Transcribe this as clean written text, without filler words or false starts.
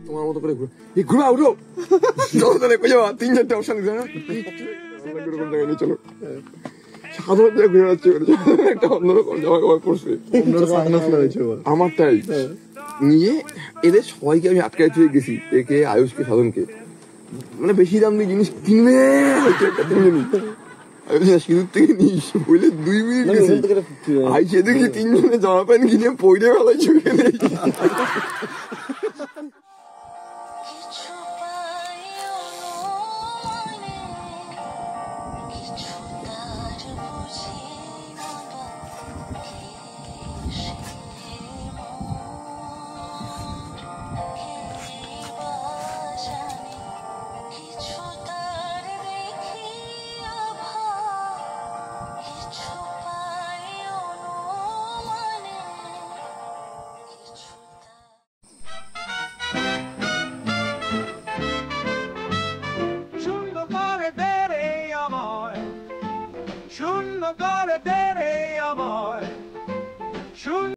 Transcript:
তোমার মতো করে ঘুরা উঠো চলো তাহলে কই যাওয়া 3-4টা অপশন দিছে না এরকম জায়গায় নিয়ে চলো সাধারণ জায়গায় ঘুরে যাচ্ছে একটা অন্যরকম জামা কাপড় পরছে আমার তাই নিয়ে এদের সবাইকে আমি আটকায় থুয়ে গেছি একে আয়ুষকে সাধনকে মানে বেশি দাম দিয়ে জিনিস কিনবে সিঁদুর থেকে নিস বলে 2 মিনিট গেছি আইসে দেখি 3 জনে জামা প্যান্ট কিনে পইরে ফেলাই চুকে নেই শূন্য করে দে রে আমায়